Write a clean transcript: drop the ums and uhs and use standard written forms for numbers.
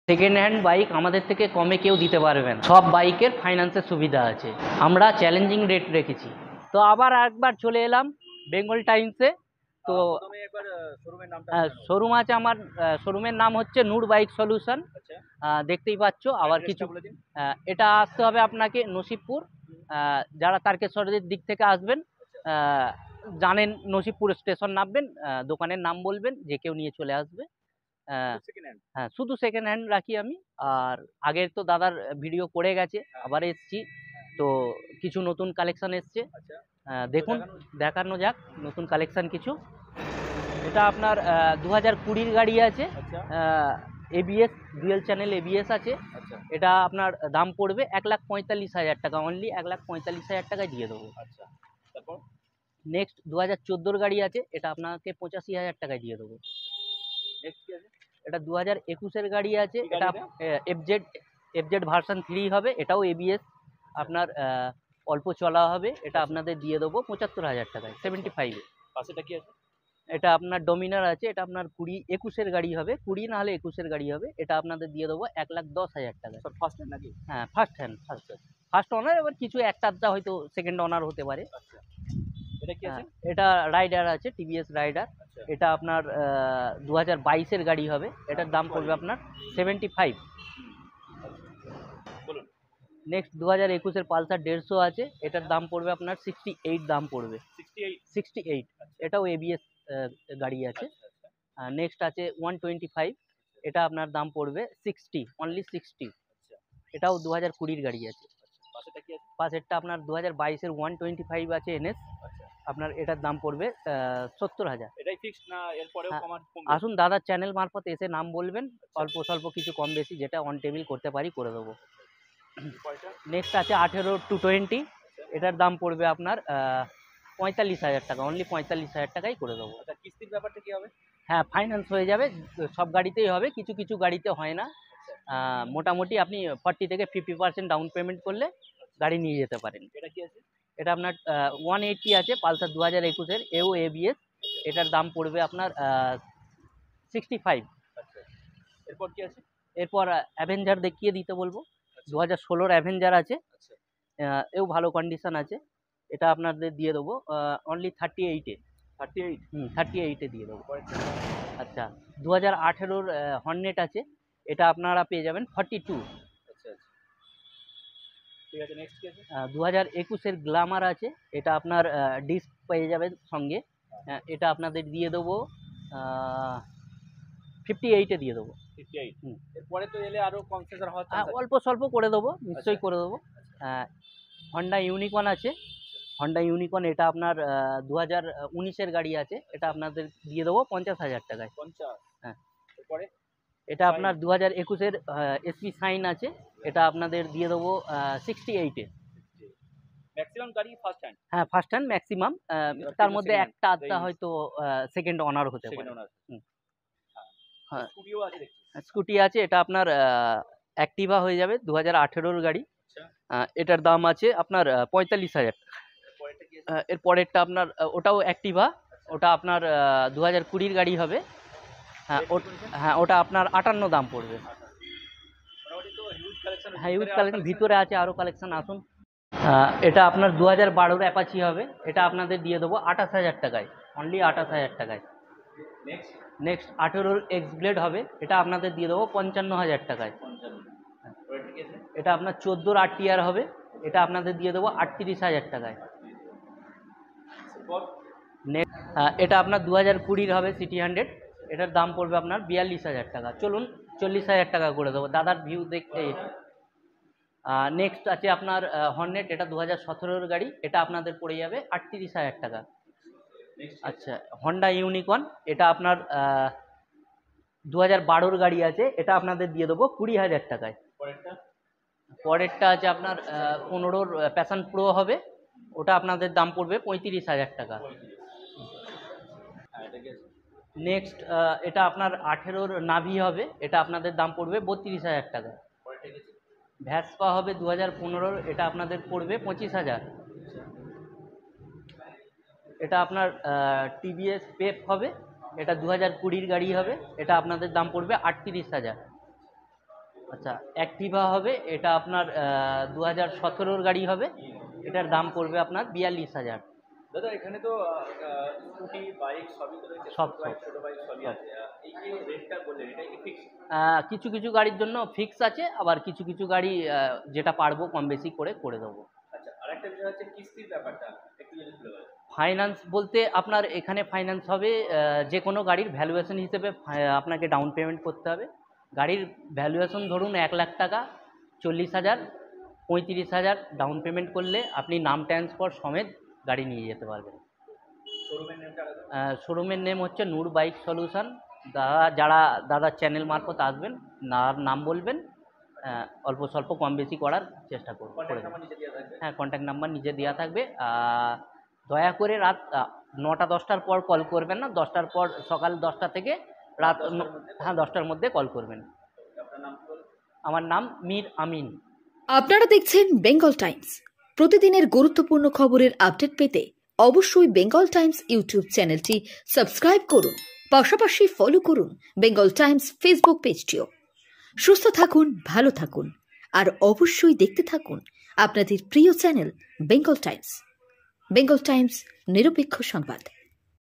Second hand bike আমাদের থেকে কমে কেউ দিতে পারবে না। সব বাইকের ফাইন্যান্সের সুবিধা আছে, আমরা চ্যালেঞ্জিং রেট রেখেছি। তো আবার একবার চলে এলাম বেঙ্গল টাইমসে। তো শোরুম আছে আমার, শোরুমের নাম হচ্ছে নূর বাইক সলিউশন। দেখতেই পাচ্ছ। আবার কিছু এটা আসতে হবে আপনাকে নসিবপুর। যারা তারকেশ্বরের দিক থেকে আসবেন জানেন, নসিবপুর স্টেশন নামবেন, দোকানের নাম বলবেন, যে কেউ নিয়ে চলে আসবে। হ্যাঁ, শুধু সেকেন্ড হ্যান্ড রাখি আমি। আর আগের তো দাদার ভিডিও করে গেছে, আবার এসছি। তো কিছু নতুন কালেকশন এসছে, দেখুন, দেখানো যাক নতুন কালেকশন কিছু। এটা আপনার 2020 গাড়ি আছে, এবিএস ডুয়েল চ্যানেল এবিএস আছে। এটা আপনার দাম পড়বে 1,45,000 টাকা, অনলি 1,45,000 টাকায় দিয়ে দেবো। নেক্সট 2014 গাড়ি আছে, এটা আপনাকে 85,000 টাকায় দিয়ে দেবো। এটা 2021 গাড়ি আছে, এটা এফজেড ভার্সন 3 হবে, এটাও এবিএস। আপনার অল্প চলা হবে, এটা আপনাদের দিয়ে দেবো 75,000 টাকায়, 75-এ। পাশেটা কি আছে? এটা আপনার ডমিনার আছে, এটা আপনার 2021 গাড়ি হবে, 20 না হলে 21 গাড়ি হবে, এটা আপনাদের দিয়ে দেবো 1,10,000 টাকায়। ফার্স্ট হ্যান্ড নাকি? হ্যাঁ, ফার্স্ট অনার। এবার কিছু একটা আধটা হয়তো সেকেন্ড অনার হতে পারে। এটা কি আছে? এটা রাইডার আছে, টিভিএস রাইডার। এটা আপনার 2022 গাড়ি হবে, এটার দাম পড়বে আপনার 75। নেক্সট 2021 পালসার 150 আছে, এটার দাম পড়বে আপনার 68 দাম পড়বে। 68, এটাও এবিএস গাড়ি আছে। নেক্সট আছে 125, এটা আপনার দাম পড়বে 60, অনলি 60। এটাও 2020 গাড়ি আছে। পাশেরটা আপনার 2022 125 আছে এনএস, আপনার এটার দাম পড়বে 70,000। এটাই ফিক্সড না এরপরেও কমবে? আসুন দাদার চ্যানেল মারফত এসে নাম বলবেন, অল্প স্বল্প কিছু কম বেশি যেটা অন টেবিল করতে পারি করে দেবো। নেক্সট আছে 18 220, এটার দাম পড়বে আপনার 45,000 টাকা, অনলি 45,000 টাকাই করে দেবো। কিস্তির ব্যাপারটা কি হবে? হ্যাঁ, ফাইন্যান্স হয়ে যাবে, সব গাড়িতেই হবে, কিছু কিছু গাড়িতে হয় না। মোটামুটি আপনি 40 থেকে 50% ডাউন পেমেন্ট করলে গাড়ি নিয়ে যেতে পারেন। এটা কি আছে? এটা আপনার 180 আছে, পালসার 2021 এও এবিএস, এটার দাম পড়বে আপনার 65। এরপর কি আছে? এরপর অ্যাভেঞ্জার দেখিয়ে দিতে বলবো। 2016 অ্যাভেঞ্জার আছে, এও ভালো কন্ডিশন আছে, এটা আপনাদের দিয়ে দেবো অনলি 38-এ। 38-এ দিয়ে দেবো। আচ্ছা, 2018 হর্নেট আছে, এটা আপনারা পেয়ে যাবেন 42। ঠিক আছে, নেক্সট কি আছে? 2021 গ্ল্যামার আছে, এটা আপনার ডিস্ক পেয়ে যাবেন সঙ্গে, এটা আপনাদের দিয়ে দেবো 58-এ দিয়ে দেবো। 58? এরপরে তো এলে আরও কনসেশন হওয়ার চান্স আছে? অল্প স্বল্প করে দেবো, নিশ্চয়ই করে দেবো। হন্ডা ইউনিকর্ন আছে, হন্ডা ইউনিকর্ন, এটা আপনার 2019 গাড়ি আছে, এটা আপনাদের দিয়ে দেবো 50,000 টাকায়। 50? হ্যাঁ। এরপরে এটা আপনার 2021 এসপি সাইন আছে, এটা আপনাদের দিয়ে দেবো 68-এ। ম্যাক্সিমাম গাড়ি ফার্স্ট হ্যান্ড? হ্যাঁ, ফার্স্ট হ্যান্ড ম্যাক্সিমাম, তার মধ্যে একটা আধটা হয়তো সেকেন্ড অনার হতে পারে। হ্যাঁ, স্কুটি আছে, এটা আপনার অ্যাক্টিভা হয়ে যাবে, 2018 গাড়ি। এটার দাম আছে আপনার 45,000। এর পরেরটা আপনার ওটাও অ্যাক্টিভা, ওটা আপনার 2020 গাড়ি হবে। হ্যাঁ, ওটা আপনার 58 দাম পড়বে। হ্যাঁ, ইউজ কালেকশন ভিতরে আছে, আরও কালেকশন আসুন। এটা আপনার 2012 অ্যাপাচি হবে, এটা আপনাদের দিয়ে দেবো 28,000 টাকায়, অনলি 28,000 টাকায়। নেক্সট 18 এক্স ব্লেড হবে, এটা আপনাদের দিয়ে দেবো 55,000 টাকায়। এটা আপনার 14 আরটিআর হবে, এটা আপনাদের দিয়ে দেবো 38,000 টাকায়। নেক্সট এটা আপনার 2020 হবে সিটি 100, এটার দাম পড়বে আপনার 42,000 টাকা। চলুন 40,000 টাকা করে দেবো, দাদার ভিউ দেখতে। নেক্সট আছে আপনার হর্নেট, এটা 2017 গাড়ি, এটা আপনাদের পড়ে যাবে 38,000 টাকা। আচ্ছা, হন্ডা ইউনিকর্ন, এটা আপনার 2012 গাড়ি আছে, এটা আপনাদের দিয়ে দেবো 20,000 টাকায়। পরেরটা আছে আপনার 15 প্যাশন প্রো হবে, ওটা আপনাদের দাম পড়বে 35,000 টাকা। নেক্সট এটা আপনার 18 নাভি হবে, এটা আপনাদের দাম পড়বে 32,000 টাকা। ভ্যাসপা হবে 2015, এটা আপনাদের পড়বে 25,000। এটা আপনার টিভিএস পেপ হবে, এটা 2020 গাড়ি হবে, এটা আপনাদের দাম পড়বে 38,000। আচ্ছা, অ্যাক্টিভা হবে, এটা আপনার 2017-র গাড়ি হবে। এটার দাম পড়বে আপনার 42,000। দাদা এখানে তো স্কুটি বাইক সবই তো রয়েছে, সব ছোট সব বাইক ছোট বাইক সবই সব আছে। এই যে রেটটা বললেন এটা কি ফিক্স? কিছু কিছু গাড়ির জন্য ফিক্স আছে, আবার কিছু কিছু গাড়ি যেটা পারবো কম বেশি করে করে দেবো। আচ্ছা, আরেকটা বিষয় হচ্ছে কিস্তির ব্যাপারটা একটু যদি খুলে বলেন। ফাইন্যান্স বলতে আপনার এখানে ফাইন্যান্স হবে যে কোনো গাড়ির ভ্যালুয়েশন হিসেবে আপনাকে ডাউন পেমেন্ট করতে হবে। গাড়ির ভ্যালুয়েশন ধরুন 1 লাখ টাকা, 40,000, 35,000 ডাউন পেমেন্ট করলে আপনি নাম ট্রান্সফার সমেত গাড়ি নিয়ে যেতে পারবেন। শোরুমের নেমটা শোরুমের নেম হচ্ছে নূর বাইক সলিউশন। দাদার চ্যানেল মারফত আসবেন, নাম বলবেন, অল্প স্বল্প কম বেশি করার চেষ্টা করব। হ্যাঁ, কন্ট্যাক্ট নাম্বার নিজে দেওয়া থাকবে। দয়া করে রাত 9টা-10টার পর কল করবেন না, 10টার পর, সকাল 10টা থেকে রাত 10টার মধ্যে কল করবেন। আমার নাম মীর আমিন। আপনারা দেখছেন বেঙ্গল টাইমস। প্রতিদিনের গুরুত্বপূর্ণ খবরের আপডেট পেতে অবশ্যই বেঙ্গল টাইমস ইউটিউব চ্যানেলটি সাবস্ক্রাইব করুন, পাশাপাশি ফলো করুন বেঙ্গল টাইমস ফেসবুক পেজটিও। সুস্থ থাকুন, ভালো থাকুন, আর অবশ্যই দেখতে থাকুন আপনাদের প্রিয় channel Bengal Times. Bengal Times, নিরপেক্ষ সংবাদ।